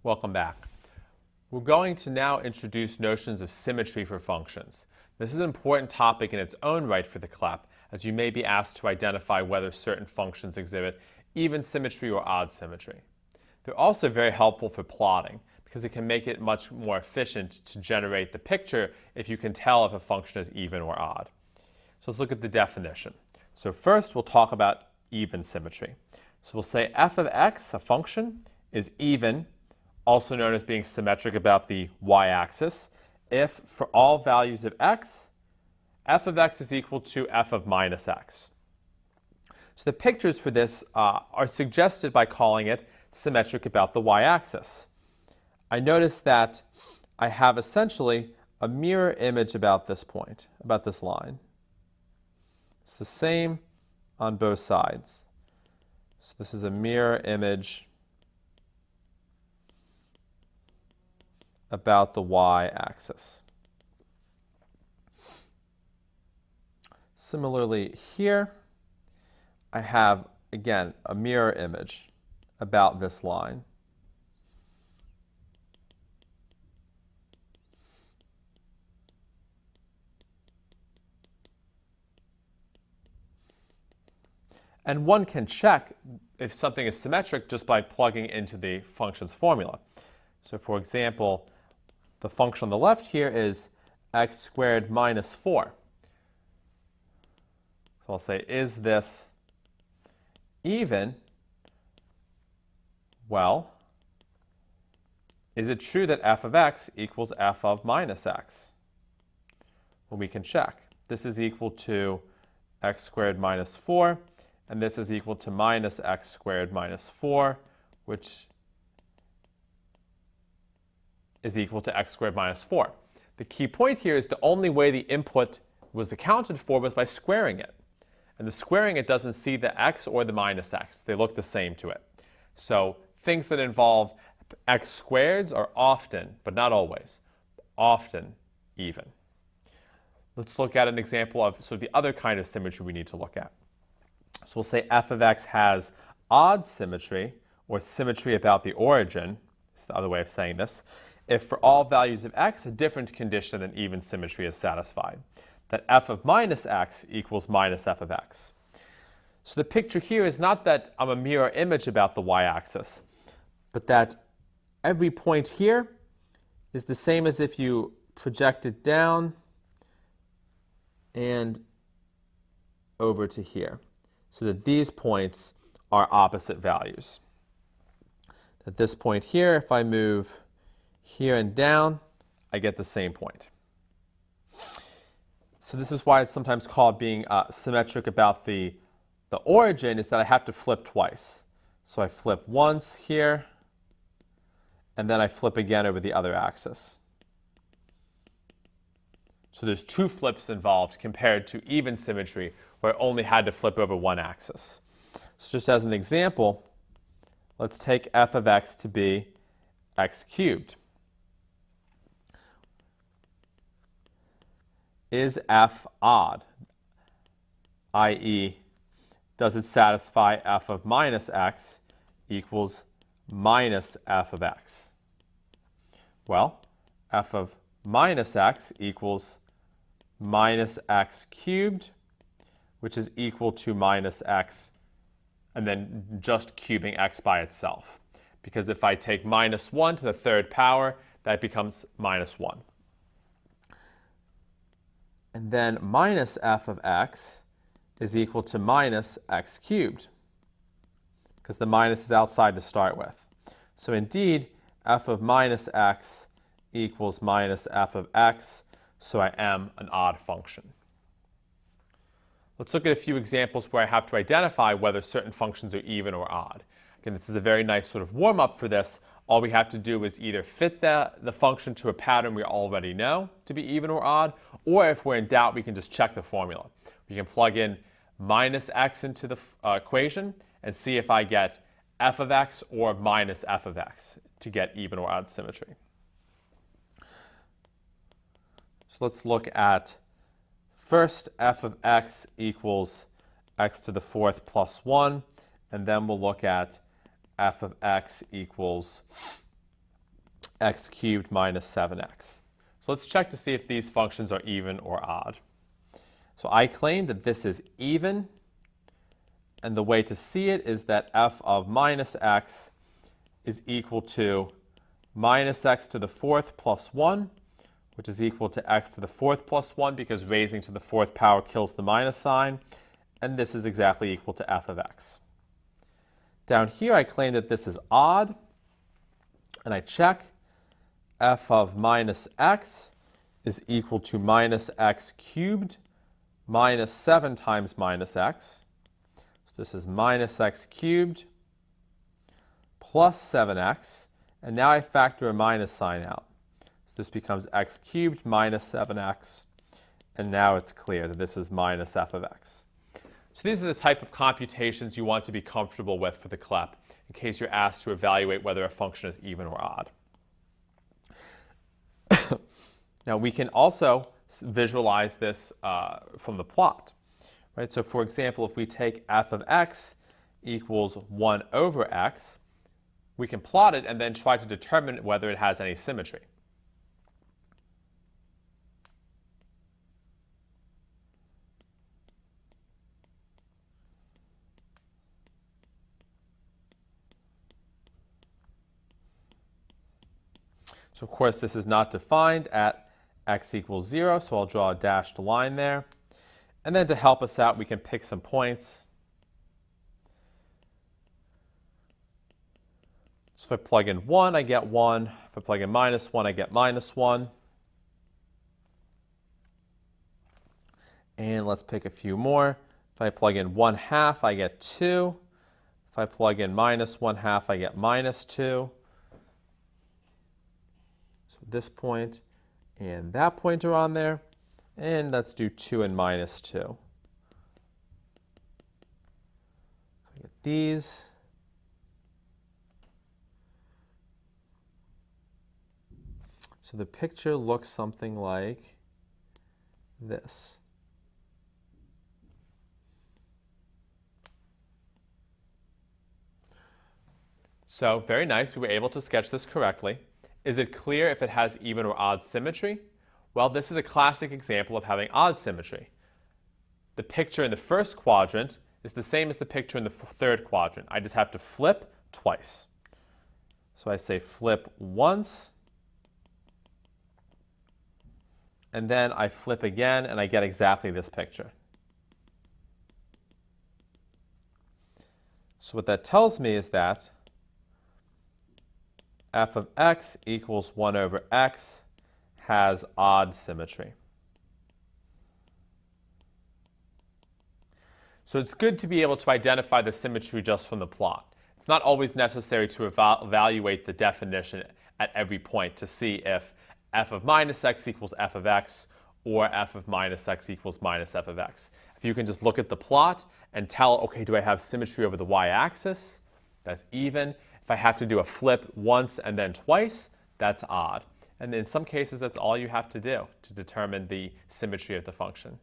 Welcome back. We're going to now introduce notions of symmetry for functions. This is an important topic in its own right for the CLEP, as you may be asked to identify whether certain functions exhibit even symmetry or odd symmetry. They're also very helpful for plotting, because it can make it much more efficient to generate the picture if you can tell if a function is even or odd. So let's look at the definition. So first we'll talk about even symmetry. So we'll say f of x, a function, is even, also known as being symmetric about the y-axis, if for all values of x, f of x is equal to f of minus x. So the pictures for this are suggested by calling it symmetric about the y-axis. I notice that I have essentially a mirror image about this point, about this line. It's the same on both sides. So this is a mirror image about the y-axis. Similarly here, I have, again, a mirror image about this line. And one can check if something is symmetric just by plugging into the function's formula. So for example, the function on the left here is x squared minus 4. So I'll say, is this even? Well, is it true that f of x equals f of minus x? Well, we can check. This is equal to x squared minus 4. And this is equal to minus x squared minus 4, which is equal to x squared minus 4. The key point here is the only way the input was accounted for was by squaring it. And the squaring it doesn't see the x or the minus x. They look the same to it. So things that involve x squareds are often, but not always, often even. Let's look at an example of sort of the other kind of symmetry we need to look at. So we'll say f of x has odd symmetry, or symmetry about the origin, is the other way of saying this, if for all values of x a different condition than even symmetry is satisfied, that f of minus x equals minus f of x. So the picture here is not that I'm a mirror image about the y-axis, but that every point here is the same as if you project it down and over to here, so that these points are opposite values. At this point here, if I move here and down, I get the same point. So this is why it's sometimes called being symmetric about the origin, is that I have to flip twice. So I flip once here, and then I flip again over the other axis. So there's two flips involved compared to even symmetry, where I only had to flip over one axis. So just as an example, let's take f of x to be x cubed. Is f odd? I.e., does it satisfy f of minus x equals minus f of x? Well, f of minus x equals minus x cubed, which is equal to minus x, and then just cubing x by itself. Because if I take minus 1 to the third power, that becomes minus 1. And then minus f of x is equal to minus x cubed, because the minus is outside to start with. So indeed, f of minus x equals minus f of x, so I am an odd function. Let's look at a few examples where I have to identify whether certain functions are even or odd. Again, this is a very nice sort of warm-up for this. All we have to do is either fit the function to a pattern we already know to be even or odd, or if we're in doubt, we can just check the formula. We can plug in minus x into the equation and see if I get f of x or minus f of x to get even or odd symmetry. So let's look at first f of x equals x to the fourth plus 1, and then we'll look at f of x equals x cubed minus 7x. So let's check to see if these functions are even or odd. So I claim that this is even, and the way to see it is that f of minus x is equal to minus x to the fourth plus 1, which is equal to x to the fourth plus 1 because raising to the fourth power kills the minus sign, and this is exactly equal to f of x. Down here I claim that this is odd, and I check. F of minus x is equal to minus x cubed minus 7 times minus x. So this is minus x cubed plus 7x, and now I factor a minus sign out. So this becomes x cubed minus 7x, and now it's clear that this is minus f of x. So these are the type of computations you want to be comfortable with for the CLEP in case you're asked to evaluate whether a function is even or odd. Now we can also visualize this from the plot, right? So for example, if we take f of x equals 1 over x, we can plot it and then try to determine whether it has any symmetry. So of course this is not defined at x equals 0, so I'll draw a dashed line there. And then to help us out, we can pick some points. So if I plug in 1, I get 1. If I plug in minus 1, I get minus 1. And let's pick a few more. If I plug in 1/2, I get 2. If I plug in minus 1/2, I get minus 2. So this point and that point are on there. And let's do 2 and minus 2. I get these. So the picture looks something like this. So very nice, we were able to sketch this correctly. Is it clear if it has even or odd symmetry? Well, this is a classic example of having odd symmetry. The picture in the first quadrant is the same as the picture in the third quadrant. I just have to flip twice. So I say flip once, and then I flip again, and I get exactly this picture. So what that tells me is that f of x equals 1 over x has odd symmetry. So it's good to be able to identify the symmetry just from the plot. It's not always necessary to evaluate the definition at every point to see if f of minus x equals f of x or f of minus x equals minus f of x. If you can just look at the plot and tell, okay, do I have symmetry over the y-axis? That's even. If I have to do a flip once and then twice, that's odd. And in some cases, that's all you have to do to determine the symmetry of the function.